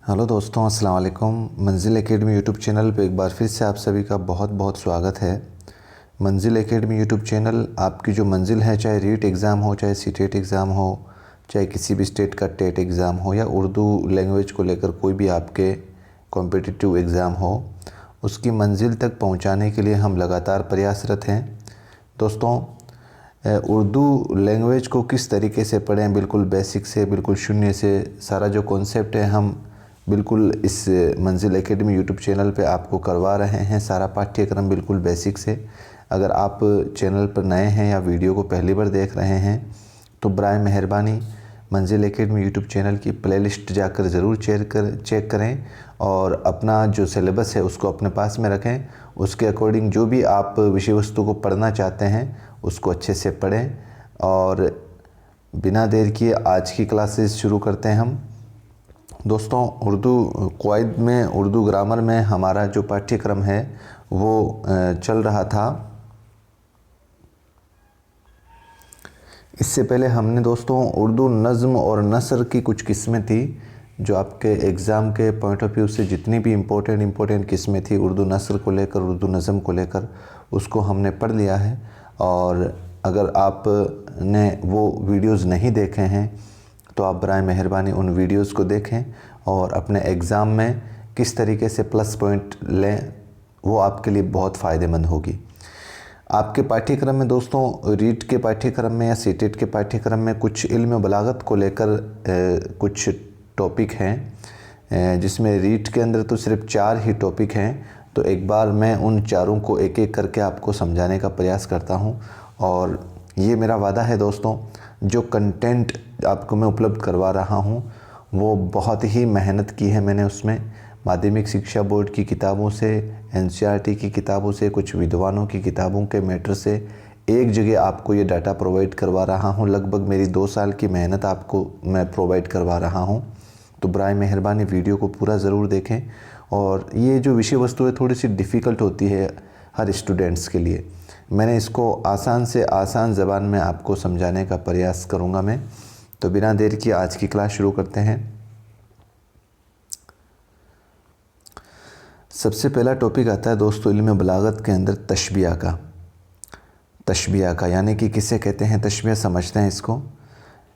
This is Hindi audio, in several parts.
हेलो दोस्तों, अस्सलाम वालेकुम। मंजिल एकेडमी यूट्यूब चैनल पे एक बार फिर से आप सभी का बहुत बहुत स्वागत है। मंजिल एकेडमी यूट्यूब चैनल आपकी जो मंजिल है, चाहे रीट एग्ज़ाम हो, चाहे सीटेट एग्ज़ाम हो, चाहे किसी भी स्टेट का टेट एग्ज़ाम हो, या उर्दू लैंग्वेज को लेकर कोई भी आपके कॉम्पिटिटिव एग्ज़ाम हो, उसकी मंजिल तक पहुँचाने के लिए हम लगातार प्रयासरत हैं। दोस्तों, उर्दू लैंग्वेज को किस तरीके से पढ़ें, बिल्कुल बेसिक से, बिल्कुल शून्य से, सारा जो कॉन्सेप्ट है हम बिल्कुल इस मंजिल एकेडमी यूट्यूब चैनल पे आपको करवा रहे हैं। सारा पाठ्यक्रम बिल्कुल बेसिक से। अगर आप चैनल पर नए हैं या वीडियो को पहली बार देख रहे हैं तो बराए मेहरबानी मंजिल एकेडमी यूट्यूब चैनल की प्लेलिस्ट जाकर ज़रूर चेक करें और अपना जो सिलेबस है उसको अपने पास में रखें। उसके अकॉर्डिंग जो भी आप विषय वस्तु को पढ़ना चाहते हैं उसको अच्छे से पढ़ें। और बिना देर किए आज की क्लासेस शुरू करते हैं हम। दोस्तों, उर्दू क़वाइद में, उर्दू ग्रामर में हमारा जो पाठ्यक्रम है वो चल रहा था। इससे पहले हमने दोस्तों उर्दू नज़्म और नसर की कुछ किस्में थी जो आपके एग्ज़ाम के पॉइंट ऑफ व्यू से जितनी भी इम्पोर्टेंट किस्में थी उर्दू नसर को लेकर, उर्दू नज़्म को लेकर, उसको हमने पढ़ लिया है। और अगर आपने वो वीडियोज़ नहीं देखे हैं तो आप बराए मेहरबानी उन वीडियोज़ को देखें और अपने एग्ज़ाम में किस तरीके से प्लस पॉइंट लें, वो आपके लिए बहुत फ़ायदेमंद होगी। आपके पाठ्यक्रम में दोस्तों, रीट के पाठ्यक्रम में या सीटेट के पाठ्यक्रम में कुछ इल्म बलागत को लेकर कुछ टॉपिक हैं, जिसमें रीट के अंदर तो सिर्फ 4 ही टॉपिक हैं। तो एक बार मैं उन चारों को एक एक करके आपको समझाने का प्रयास करता हूं। और ये मेरा वादा है दोस्तों, जो कंटेंट आपको मैं उपलब्ध करवा रहा हूं वो बहुत ही मेहनत की है मैंने उसमें। माध्यमिक शिक्षा बोर्ड की किताबों से, एनसीईआरटी की किताबों से, कुछ विद्वानों की किताबों के मैटर से एक जगह आपको ये डाटा प्रोवाइड करवा रहा हूँ। लगभग मेरी 2 साल की मेहनत आपको मैं प्रोवाइड करवा रहा हूँ। तो बराए मेहरबानी वीडियो को पूरा ज़रूर देखें। और ये जो विषय वस्तु है थोड़ी सी डिफ़िकल्ट होती है हर स्टूडेंट्स के लिए। मैंने इसको आसान से आसान ज़बान में आपको समझाने का प्रयास करूँगा मैं। तो बिना देर किए आज की क्लास शुरू करते हैं। सबसे पहला टॉपिक आता है दोस्तों इल्म बलागत के अंदर तशबिया का। तशबिया का यानी कि किसे कहते हैं तशबिया, समझते हैं इसको।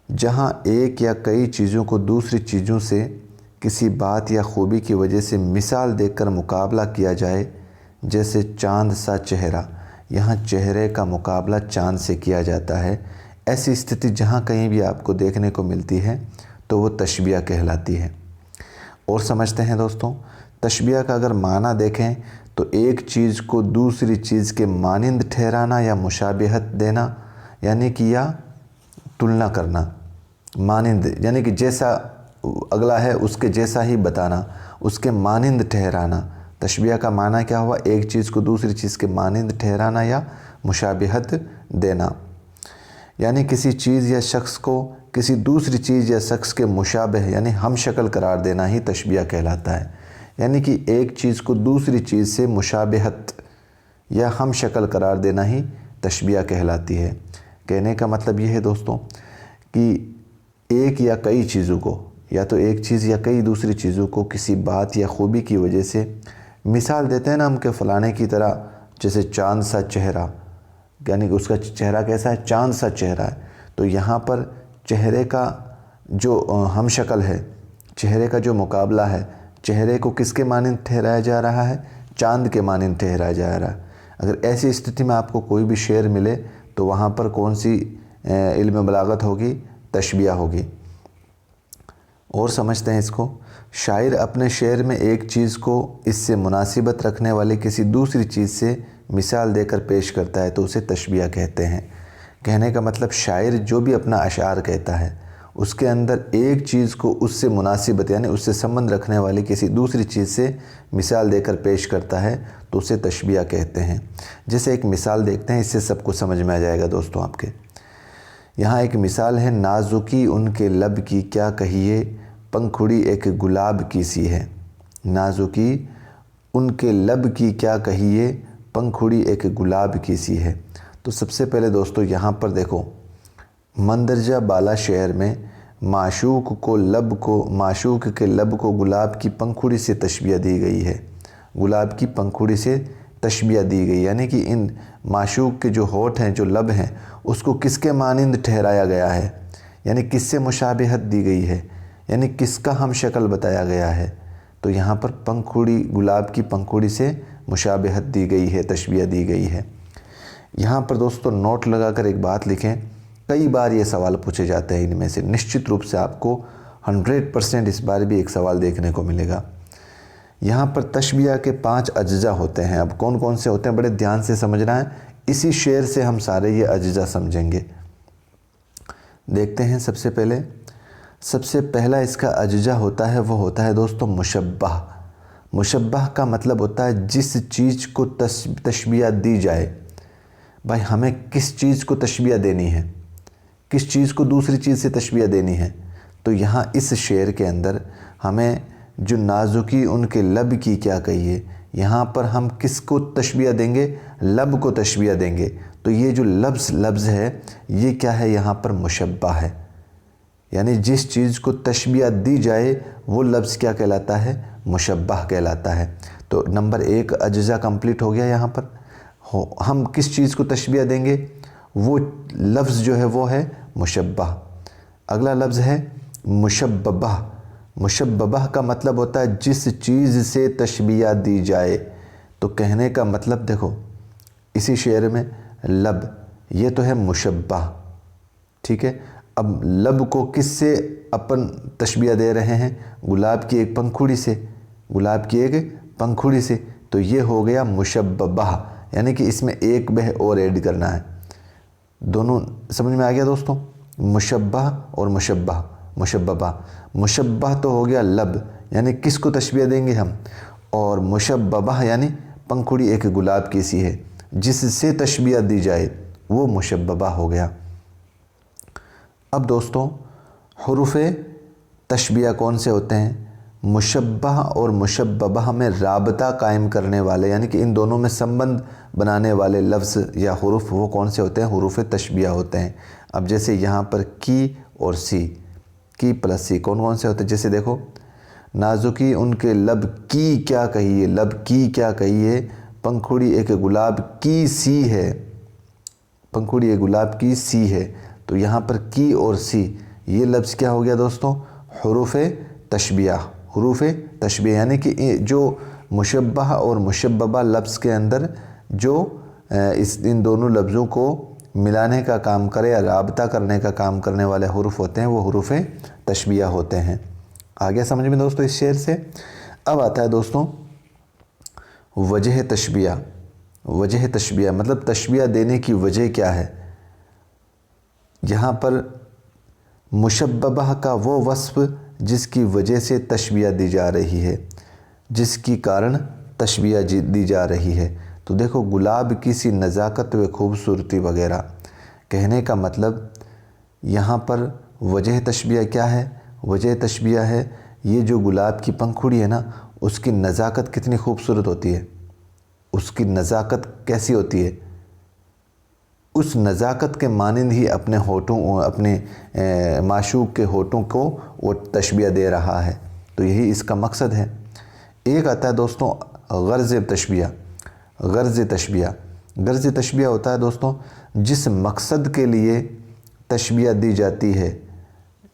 जहाँ एक या कई चीज़ों को दूसरी चीज़ों से किसी बात या खूबी की वजह से मिसाल देकर मुकाबला किया जाए, जैसे चाँद सा चेहरा। यहाँ चेहरे का मुकाबला चाँद से किया जाता है। ऐसी स्थिति जहाँ कहीं भी आपको देखने को मिलती है तो वो तशबिया कहलाती है। और समझते हैं दोस्तों, तशबिया का अगर माना देखें तो एक चीज़ को दूसरी चीज़ के मानिंद ठहराना या मुशाबिहत देना, यानी कि या तुलना करना। मानिंद यानी कि जैसा अगला है उसके जैसा ही बताना, उसके मानिंद ठहराना। तशबिया का माना क्या हुआ? एक चीज़ को दूसरी चीज़ के मानिंद ठहराना या मुशाबिहत देना। यानी किसी चीज़ या शख्स को किसी दूसरी चीज़ या शख्स के मुशाबिह यानी हम शक्ल करार देना ही तशबिया कहलाता है। यानी कि एक चीज़ को दूसरी चीज़ से मुशाबिहत या हम शक्ल करार देना ही तशबिया कहलाती है। कहने का मतलब ये है दोस्तों कि एक या कई चीज़ों को, या तो एक चीज़ या कई दूसरी चीज़ों को किसी बात या खूबी की वजह से मिसाल देते हैं ना हम, के फ़लाने की तरह, जैसे चाँद सा चेहरा, यानी कि उसका चेहरा कैसा है? चाँद सा चेहरा है। तो यहाँ पर चेहरे का जो हम शक्ल है, चेहरे का जो मुकाबला है, चेहरे को किसके मानिंद ठहराया जा रहा है? चाँद के मानिंद ठहराया जा रहा है। अगर ऐसी स्थिति में आपको कोई भी शेर मिले तो वहाँ पर कौन सी इल्म बलागत होगी? तशबिया होगी। और समझते हैं इसको। शायर अपने शेर में एक चीज़ को इससे मुनासिबत रखने वाली किसी दूसरी चीज़ से मिसाल देकर पेश करता है तो उसे तशबिया कहते हैं। कहने का मतलब शायर जो भी अपना अशार कहता है उसके अंदर एक चीज़ को उससे मुनासिबत यानी उससे संबंध रखने वाली किसी दूसरी चीज़ से मिसाल देकर पेश करता है तो उसे तशबिया कहते हैं। जैसे एक मिसाल देखते हैं, इससे सबको समझ में आ जाएगा दोस्तों आपके। यहाँ एक मिसाल है, नाजुकी उनके लब की क्या कहिए, पंखुड़ी एक गुलाब की सी है। नाजुकी उनके लब की क्या कहिए, पंखुड़ी एक गुलाब की सी है। तो सबसे पहले दोस्तों यहाँ पर देखो, मंदरजा बाला शेर में माशूक के लब को गुलाब की पंखुड़ी से तशबीह दी गई है। गुलाब की पंखुड़ी से तशबीह दी गई, यानी कि इन माशूक के जो होठ हैं, जो लब हैं, उसको किसके मानिंद ठहराया गया है, यानी किससे मुशाबिहत दी गई है, यानी किसका हम शक्ल बताया गया है। तो यहाँ पर पंखुड़ी, गुलाब की पंखुड़ी से मुशाबिहत दी गई है, तशबीह दी गई है। यहाँ पर दोस्तों नोट लगाकर एक बात लिखें, कई बार ये सवाल पूछे जाते हैं, इनमें से निश्चित रूप से आपको 100% इस बार भी एक सवाल देखने को मिलेगा। यहाँ पर तशबीह के 5 अज्जा होते हैं। अब कौन कौन से होते हैं बड़े ध्यान से समझना है, इसी शेर से हम सारे ये अज्जा समझेंगे। देखते हैं सबसे पहला इसका अज्जा होता है, वो होता है दोस्तों मुशब्बह। मुशब्बह का मतलब होता है जिस चीज़ को तशबीह दी जाए। भाई हमें किस चीज़ को तशबीह देनी है, किस चीज़ को दूसरी चीज़ से तशबीह देनी है। तो यहाँ इस शेर के अंदर हमें जो नाजुकी उनके लब की क्या कहिए, यहाँ पर हम किसको तशबीह देंगे, लब को तशबीह देंगे। तो ये जो लफ्ज़ है ये क्या है, यहाँ पर मुशब्बह है, यानी जिस चीज़ को तशबीह दी जाए वो लफ्ज़ क्या कहलाता है, मुशब्बह कहलाता है। तो नंबर 1 अज्जा कंप्लीट हो गया। यहाँ पर हम किस चीज़ को तशबीह देंगे, वो लफ्ज़ जो है वो है मुशब्बह। अगला लफ्ज़ है मुशब्बह। मुशब्बह का मतलब होता है जिस चीज़ से तशबीह दी जाए। तो कहने का मतलब देखो, इसी शेर में लब, ये तो है मुशब्बह, ठीक है। अब लब को किससे अपन तशबीह दे रहे हैं, गुलाब की एक पंखुड़ी से, गुलाब की एक पंखुड़ी से। तो ये हो गया मुशब्बह, यानी कि इसमें एक बह और ऐड करना है। दोनों समझ में आ गया दोस्तों, मुशब्बह और मुशब्बह। मुशब्बह तो हो गया लब, यानी किसको तशबीह देंगे हम, और मुशब्बह यानी पंखुड़ी एक गुलाब की सी है, जिससे तशबीह दी जाए वो मुशब्बह हो गया। अब दोस्तों हुरूफ़ तशबीह कौन से होते हैं, मुशब्बह और मुशब्बह में राबता कायम करने वाले, यानी कि इन दोनों में संबंध बनाने वाले लफ्ज़ या हुरूफ वो कौन से होते हैं, हुरूफ़ तशबीह होते हैं। अब जैसे यहाँ पर की और सी, की प्लस सी कौन कौन से होते हैं, जैसे देखो नाजुकी उनके लब की क्या कहिए, लब की क्या कहिए, पंखुड़ी एक गुलाब की सी है, पंखुड़ी एक गुलाब की सी है। तो यहाँ पर की और सी ये लफ्ज़ क्या हो गया दोस्तों, हुरूफ़ तशबीह। हुरूफ़ तशबीह यानी कि जो मुशब्बह और मुशब्बह लफ्ज़ के अंदर जो इन दोनों लफ्ज़ों को मिलाने का काम करे या राबता करने का काम करने वाले हुरूफ होते हैं, वो हुरूफ़ तशबीह होते हैं। आ गया समझ में दोस्तों इस शेर से। अब आता है दोस्तों वजह तशबीह। वजह तशबीह मतलब तशबीह देने की वजह क्या है। यहाँ पर मुशब्बह का वो वस्फ़ जिसकी वजह से तशबीह दी जा रही है, जिसकी कारण तशबीह दी जा रही है। तो देखो गुलाब की सी नज़ाकत व खूबसूरती वगैरह, कहने का मतलब यहाँ पर वजह तशबीह क्या है, वजह तशबीह है ये जो गुलाब की पंखुड़ी है ना, उसकी नज़ाकत कितनी खूबसूरत होती है, उसकी नज़ाकत कैसी होती है, उस नज़ाकत के मानिंद ही अपने होठों, अपने माशूक के होठों को वो तशबीह दे रहा है। तो यही इसका मकसद है। एक आता है दोस्तों गर्ज़ तशबीह। गर्ज़ तशबीह, गर्ज़ तशबीह होता है दोस्तों जिस मकसद के लिए तशबीह दी जाती है,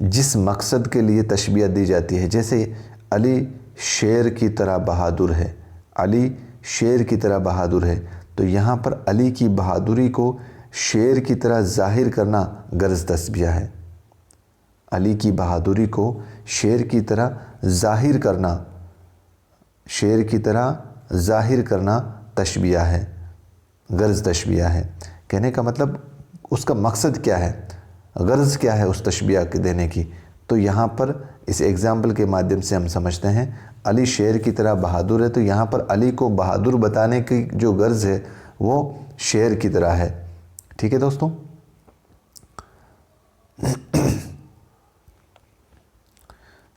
जिस मकसद के लिए तशबीह दी जाती है। जैसे अली शेर की तरह बहादुर है, अली शेर की तरह बहादुर है। तो यहाँ पर अली की बहादुरी को शेर की तरह ज़ाहिर करना गर्ज़ तशबीह है। अली की बहादुरी को शेर की तरह ज़ाहिर करना, शेर की तरह ज़ाहिर करना तशबीह है, गर्ज़ तशबीह है। कहने का मतलब उसका मकसद क्या है, गर्ज़ क्या है उस तशबीह के देने की। तो यहाँ पर इस एग्ज़ाम्पल के माध्यम से हम समझते हैं अली शेर की तरह बहादुर है। तो यहाँ पर अली को बहादुर बताने की जो गर्ज़ है वो शेर की तरह है। ठीक है दोस्तों।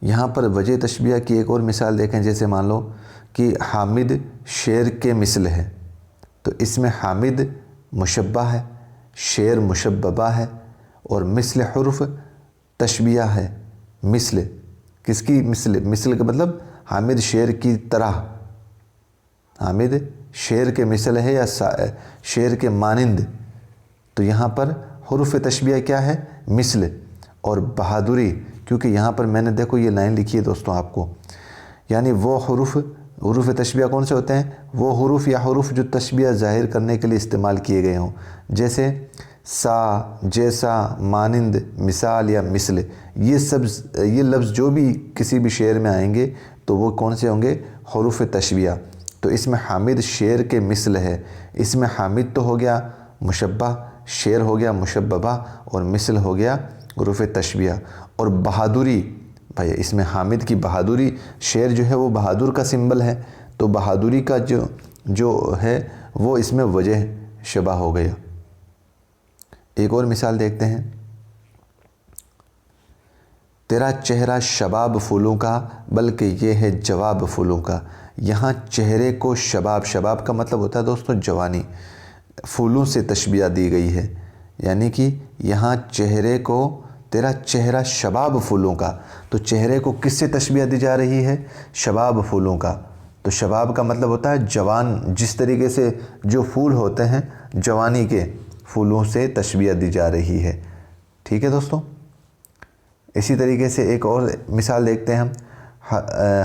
यहाँ पर वजह तशबीह की एक और मिसाल देखें। जैसे मान लो कि हामिद शेर के मिसल है, तो इसमें हामिद मुशब्बह है, शेर मुशब्बह है, और मिसल हुर्फ तशबिया है मिसल, किसकी मिसल? मिसल का मतलब हामिद शेर की तरह, हामिद शेर के मिसल है या शेर के मानिंद। तो यहाँ पर हुरूफ तशबिया क्या है? मिसल। और बहादुरी, क्योंकि यहाँ पर मैंने देखो ये लाइन लिखी है दोस्तों आपको, यानी वो हुरूफ तशबिया कौन से होते हैं? वो हुरूफ या हुरूफ जो तशबिया ज़ाहिर करने के लिए इस्तेमाल किए गए हों, जैसे सा, जैसा, मानिंद, मिसाल या मिसल। ये लफ्ज़ जो भी किसी भी शेर में आएंगे तो वो कौन से होंगे? हुरूफ तशबिया। तो इसमें हामिद शेर के मिसल है, इसमें हामिद तो हो गया मुशब्बा, शेर हो गया मुशब्बा और मिसल हो गया हुरूफ तशबिया। और बहादुरी, भाई इसमें हामिद की बहादुरी, शेर जो है वो बहादुर का सिंबल है, तो बहादुरी का जो है वो इसमें वजह शबा हो गया। एक और मिसाल देखते हैं। तेरा चेहरा शबाब फूलों का, बल्कि ये है जवाब फूलों का। यहाँ चेहरे को शबाब, शबाब का मतलब होता है दोस्तों जवानी, फूलों से तशबिया दी गई है। यानी कि यहाँ चेहरे को, तेरा चेहरा शबाब फूलों का, तो चेहरे को किससे तशबिया दी जा रही है? शबाब फूलों का। तो शबाब का मतलब होता है जवान, जिस तरीके से जो फूल होते हैं जवानी के फूलों से तशबिया दी जा रही है। ठीक है दोस्तों। इसी तरीके से एक और मिसाल देखते हैं हम।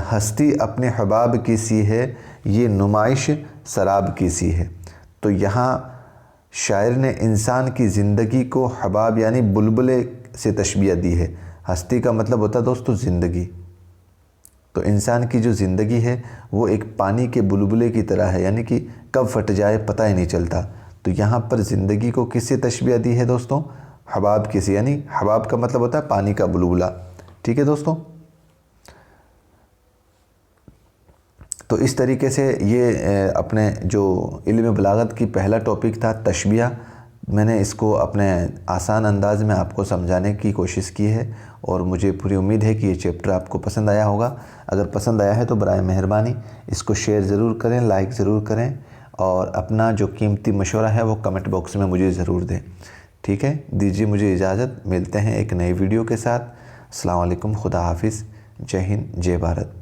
हस्ती अपने हबाब की सी है, ये नुमाइश शराब की सी है। तो यहाँ शायर ने इंसान की ज़िंदगी को हबाब यानी बुलबुले से तशबिया दी है। हस्ती का मतलब होता है दोस्तों ज़िंदगी। तो इंसान की जो ज़िंदगी है वो एक पानी के बुलबुले की तरह है, यानी कि कब फट जाए पता ही नहीं चलता। तो यहाँ पर ज़िंदगी को किससे तशबिया दी है दोस्तों? हबाब की से, यानी हबाब का मतलब होता है पानी का बुलबुला। ठीक है दोस्तों। तो इस तरीके से ये अपने जो इल्म बलागत की पहला टॉपिक था तशबिया, मैंने इसको अपने आसान अंदाज़ में आपको समझाने की कोशिश की है और मुझे पूरी उम्मीद है कि ये चैप्टर आपको पसंद आया होगा। अगर पसंद आया है तो बराए मेहरबानी इसको शेयर ज़रूर करें, लाइक ज़रूर करें और अपना जो कीमती मशवरा है वो कमेंट बॉक्स में मुझे ज़रूर दें। ठीक है, दीजिए मुझे इजाज़त। मिलते हैं एक नई वीडियो के साथ। अस्सलाम वालेकुम, खुदा हाफिज़, जय हिंद, जय भारत।